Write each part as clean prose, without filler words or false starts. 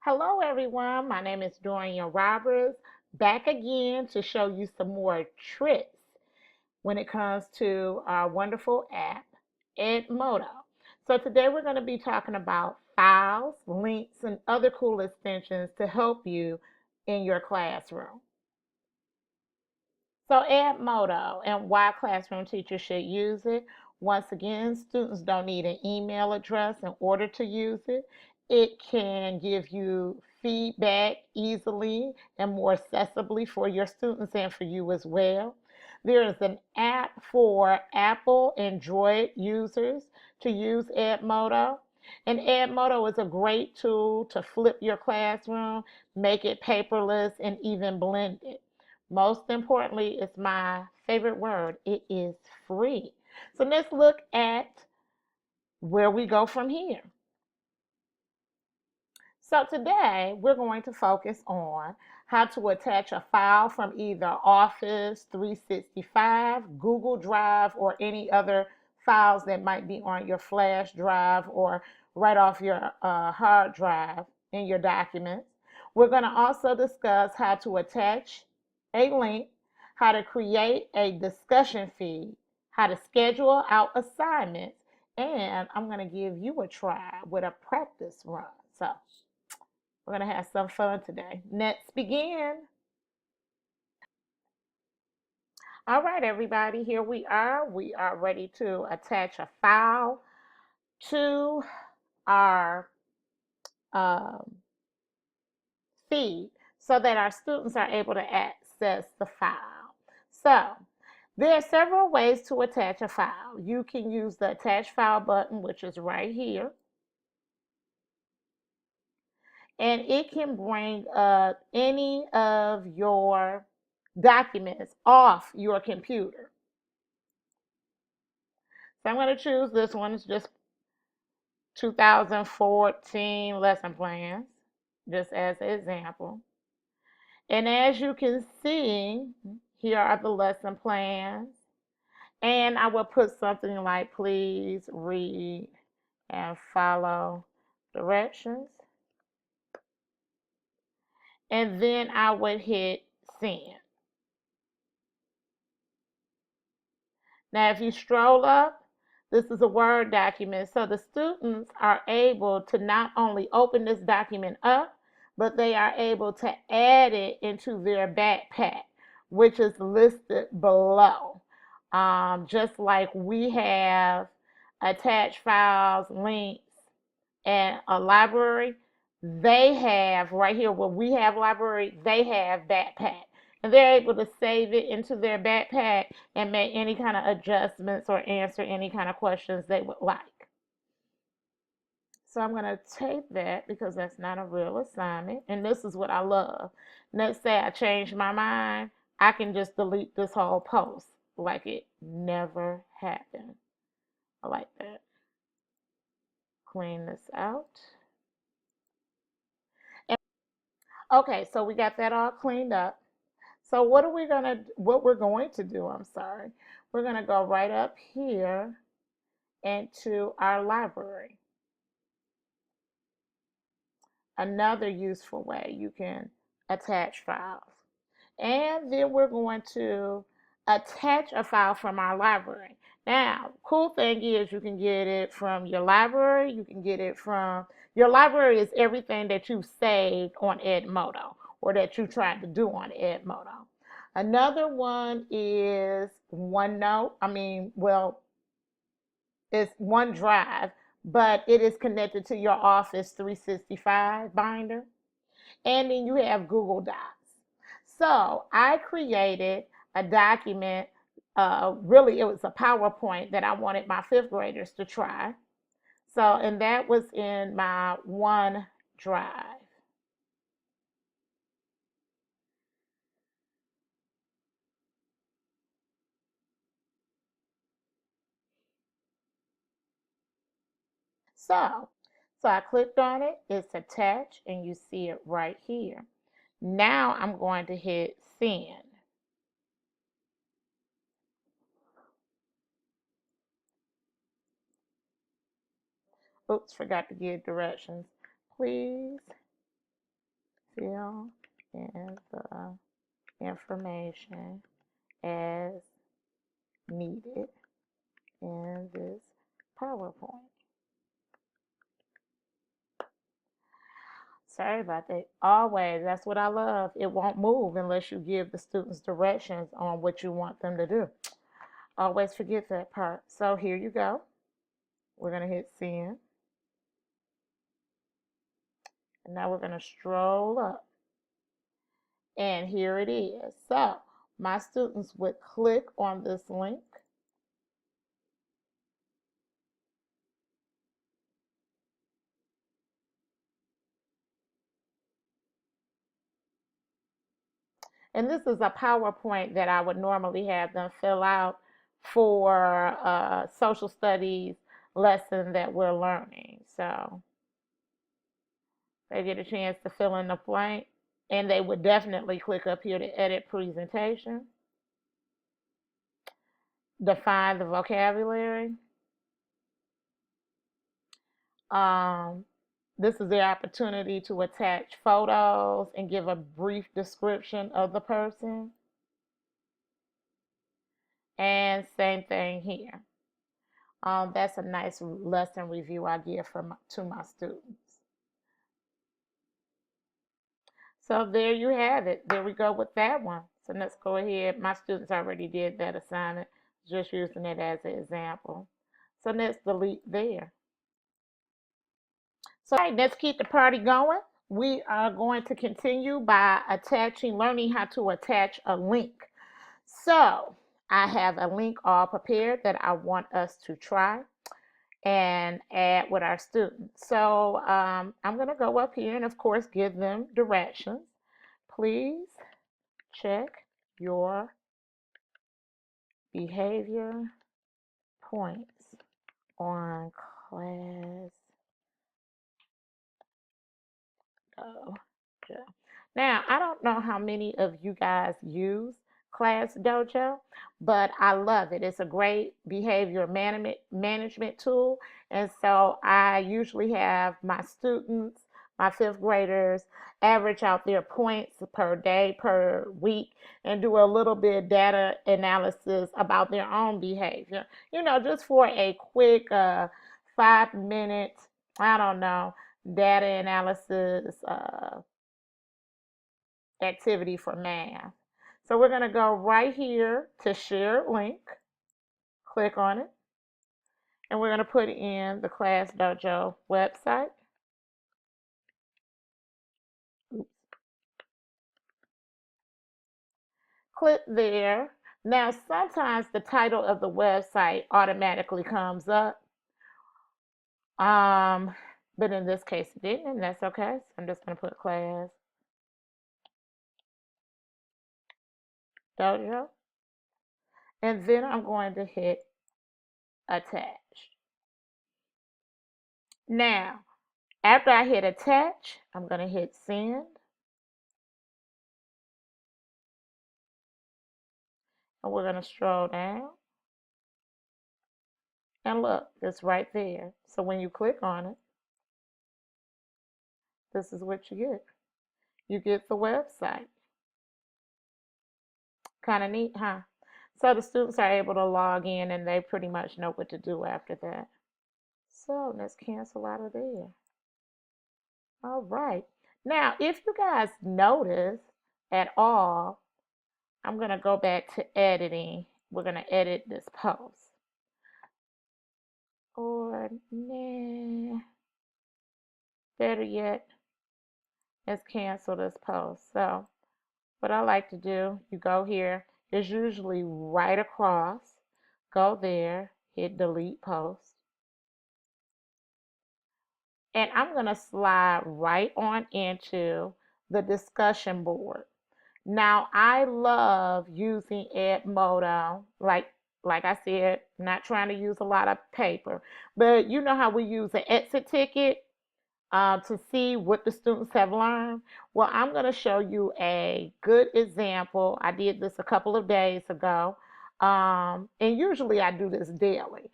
Hello, everyone. My name is Dorian Roberts, back again to show you some more tricks when it comes to our wonderful app, Edmodo. So, today we're going to be talking about files, links, and other cool extensions to help you in your classroom. So Edmodo and why classroom teachers should use it. Once again, students don't need an email address in order to use it. It can give you feedback easily and more accessibly for your students and for you as well. There is an app for Apple Android users to use Edmodo. And Edmodo is a great tool to flip your classroom, make it paperless, and even blend it. Most importantly, it's my favorite word. It is free. So let's look at where we go from here. So today we're going to focus on how to attach a file from either Office 365, Google Drive, or any other files that might be on your flash drive or right off your hard drive in your documents. We're going to also discuss how to attach a link, how to create a discussion feed, how to schedule out assignments, and I'm going to give you a try with a practice run. So we're going to have some fun today. Let's begin. All right, everybody, here we are. We are ready to attach a file to our um, feed so that our students are able to access the file. So there are several ways to attach a file. You can use the attach file button, which is right here, and it can bring up any of your documents off your computer. So I'm going to choose this one. It's just 2014 lesson plans, just as an example. And as you can see, here are the lesson plans. And I will put something like, please read and follow directions. And then I would hit send. Now, if you stroll up, this is a Word document, so the students are able to not only open this document up, but they are able to add it into their backpack, which is listed below. Just like we have attached files, links, and a library, they have right here where we have library, they have backpack. And they're able to save it into their backpack and make any kind of adjustments or answer any kind of questions they would like. So I'm going to take that because that's not a real assignment. And this is what I love. Let's say I change my mind. I can just delete this whole post like it never happened. I like that. Clean this out. Okay, so we got that all cleaned up. So what we're going to do, I'm sorry, we're gonna go right up here into our library. Another useful way you can attach files. And then we're going to attach a file from our library. Now, cool thing is you can get it from your library, you can get it from, your library is everything that you've saved on Edmodo or that you tried to do on Edmodo. Another one is OneNote. It's OneDrive, but it is connected to your Office 365 binder. And then you have Google Docs. So I created a document. Really, it was a PowerPoint that I wanted my fifth graders to try. So, and that was in my OneDrive. So, so I clicked on it. It's attached, and you see it right here. Now I'm going to hit send. Oops, forgot to give directions. Please information as needed in this PowerPoint. Sorry about that. Always, that's what I love. It won't move unless you give the students directions on what you want them to do. Always forget that part. So here you go. We're going to hit send. And now we're going to stroll up. And here it is. So my students would click on this link. And this is a PowerPoint that I would normally have them fill out for a social studies lesson that we're learning. So they get a chance to fill in the blank, and they would definitely click up here to edit presentation, define the vocabulary. This is their opportunity to attach photos and give a brief description of the person. And same thing here. That's a nice lesson review I give to my students. So there you have it. There we go with that one. So let's go ahead. My students already did that assignment, just using it as an example. So let's delete there. So let's keep the party going. We are going to continue by learning how to attach a link. So I have a link all prepared that I want us to try and add with our students. So I'm going to go up here and, of course, give them directions. Please check your behavior points on class. Now, I don't know how many of you guys use Class Dojo, but I love it. It's a great behavior management tool. And so I usually have my students, my fifth graders, average out their points per day, per week, and do a little bit of data analysis about their own behavior. Just for a quick 5-minute, I don't know, data analysis activity for math. So we're going to go right here to share link, click on it, and we're going to put in the Class Dojo website. Oops. Click there. Now sometimes the title of the website automatically comes up, but in this case it didn't, and that's okay. So I'm just going to put Class Dojo, and then I'm going to hit attach. Now, after I hit attach, I'm going to hit send. And we're going to stroll down. And look, it's right there. So when you click on it, this is what you get. You get the website. Kind of neat, huh? So the students are able to log in and they pretty much know what to do after that. So let's cancel out of there. All right. Now, if you guys notice at all, I'm going to go back to editing. We're going to edit this post. Or, nah, better yet, let's cancel this post. So what I like to do, you go here, it's usually right across, go there, hit delete post. And I'm going to slide right on into the discussion board. Now, I love using Edmodo, like I said, not trying to use a lot of paper, but you know how we use an exit ticket to see what the students have learned. Well, I'm going to show you a good example. I did this a couple of days ago, and usually I do this daily.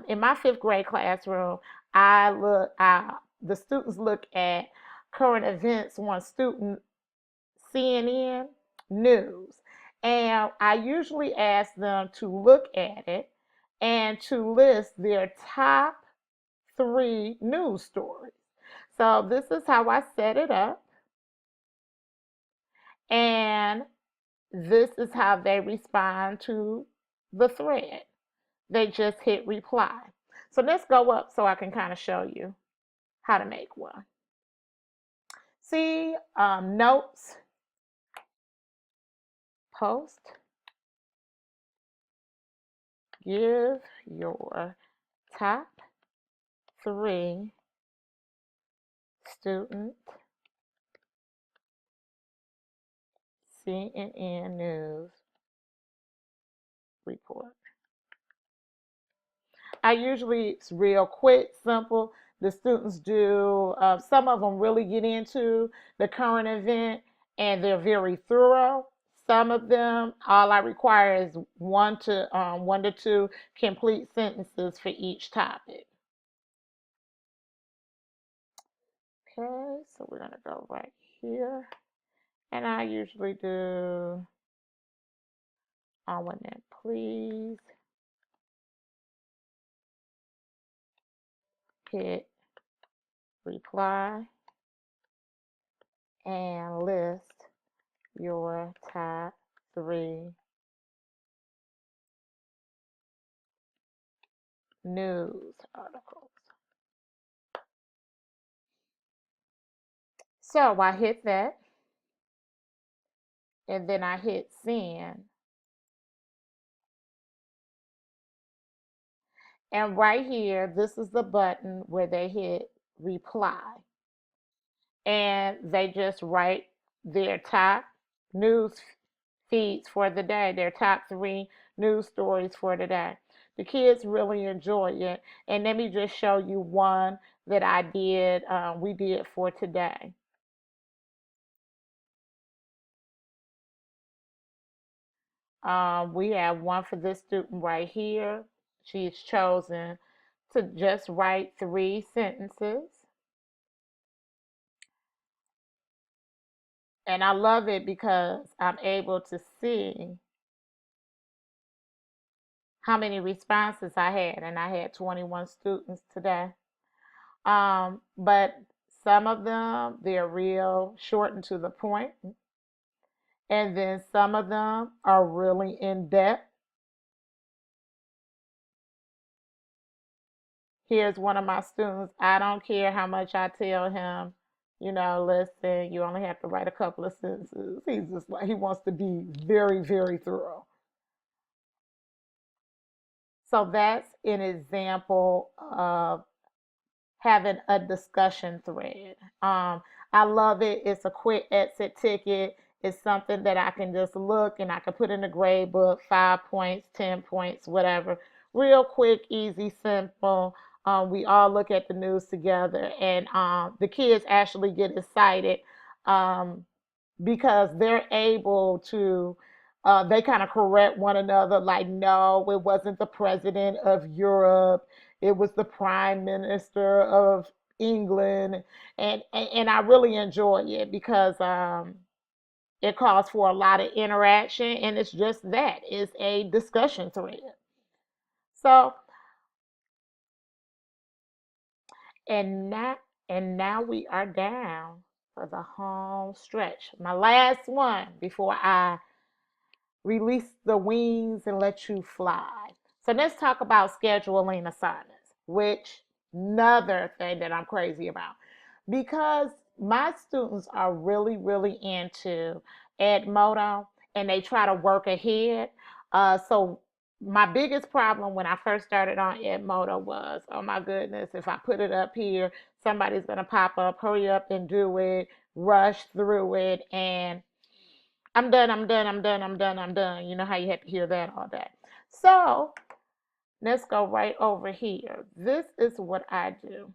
In my fifth grade classroom, the students look at current events on student CNN news. And I usually ask them to look at it and to list their top three news stories. So this is how I set it up, and this is how they respond to the thread. They just hit reply. So let's go up so I can kind of show you how to make one. See, notes, post, give your top three student CNN News report. I usually, it's real quick, simple. The students do, some of them really get into the current event and they're very thorough. Some of them, all I require is one to two complete sentences for each topic. Okay, so we're gonna go right here. And I usually do, and then please hit reply and list your top three news articles. So I hit that and then I hit send. And right here, this is the button where they hit reply. And they just write their top news feeds for the day, their top three news stories for the day. The kids really enjoy it. And let me just show you one that we did for today. We have one for this student right here. She's chosen to just write three sentences. And I love it because I'm able to see how many responses I had. And I had 21 students today. But some of them, they're real short and to the point. And then some of them are really in depth. Here's one of my students. I don't care how much I tell him, listen, you only have to write a couple of sentences. He's just like, he wants to be very, very thorough. So that's an example of having a discussion thread. I love it. It's a quick exit ticket. It's something that I can just look and I can put in the grade book, 5 points, 10 points, whatever. Real quick, easy, simple. We all look at the news together, and the kids actually get excited um, because they're able to. They kind of correct one another, like, no, it wasn't the president of Europe, it was the prime minister of England, and I really enjoy it because it calls for a lot of interaction, and it's just that it's a discussion thread. So and now we are down for the home stretch. My last one before I release the wings and let you fly. So let's talk about scheduling assignments, which another thing that I'm crazy about. Because my students are really, really into Edmodo and they try to work ahead. So my biggest problem when I first started on Edmodo was, oh my goodness, if I put it up here, somebody's gonna pop up, hurry up and do it, rush through it, and I'm done, I'm done, I'm done, I'm done, I'm done. You know how you have to hear that all day. So let's go right over here. This is what I do.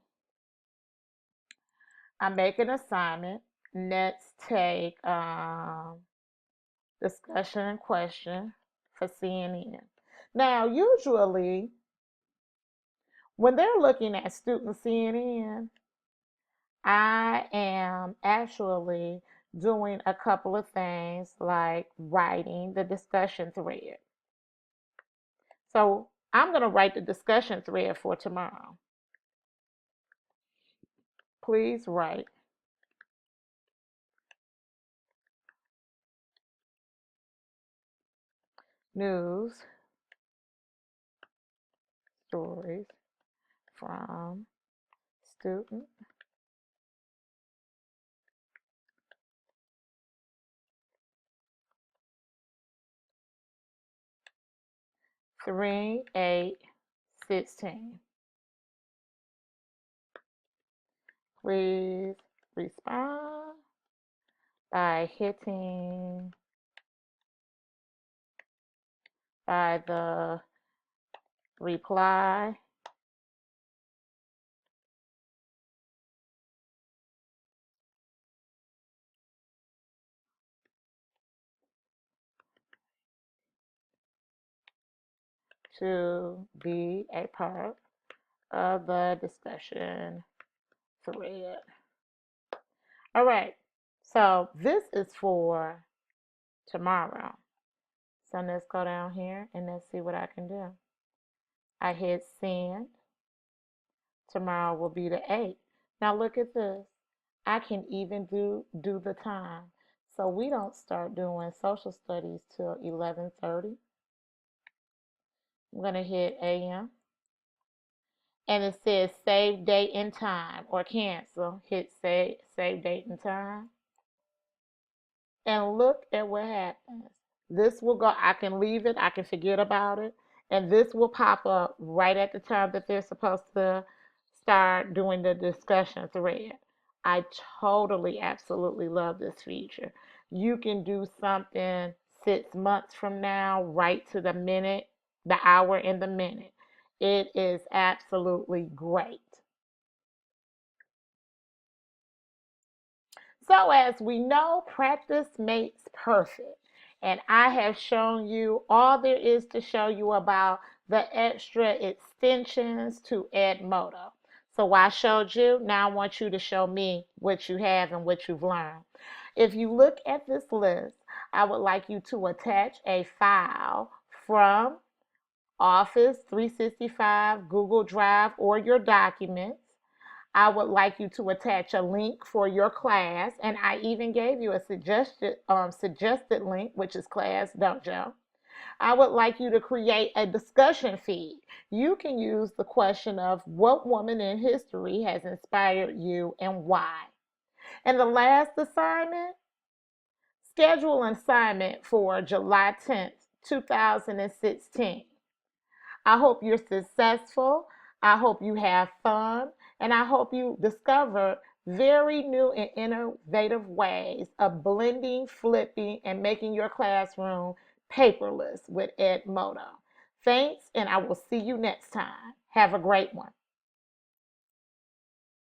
I make an assignment. Let's take discussion and question for CNN. Now, usually when they're looking at student CNN, I am actually doing a couple of things like writing the discussion thread. So I'm going to write the discussion thread for tomorrow. Please write news stories from student three, 8, 16. Please respond by hitting by the reply to be a part of the discussion thread. All right, so this is for tomorrow. So let's go down here and let's see what I can do. I hit send. Tomorrow will be the 8th. Now look at this. I can even do the time. So we don't start doing social studies till 11:30. I'm going to hit AM. And it says save date and time or cancel. Hit save date and time. And look at what happens. This will go, I can leave it, I can forget about it, and this will pop up right at the time that they're supposed to start doing the discussion thread. I totally, absolutely love this feature. You can do something 6 months from now, right to the minute, the hour, and the minute. It is absolutely great. So, as we know, practice makes perfect. And I have shown you all there is to show you about the extra extensions to Edmodo. So, I showed you. Now, I want you to show me what you have and what you've learned. If you look at this list, I would like you to attach a file from Office 365, Google Drive, or your documents. I would like you to attach a link for your class, and I even gave you a suggested link, which is Class Dojo. I would like you to create a discussion feed. You can use the question of what woman in history has inspired you and why. And the last assignment, schedule an assignment for July 10th, 2016. I hope you're successful. I hope you have fun. And I hope you discover very new and innovative ways of blending, flipping, and making your classroom paperless with Edmodo. Thanks, and I will see you next time. Have a great one.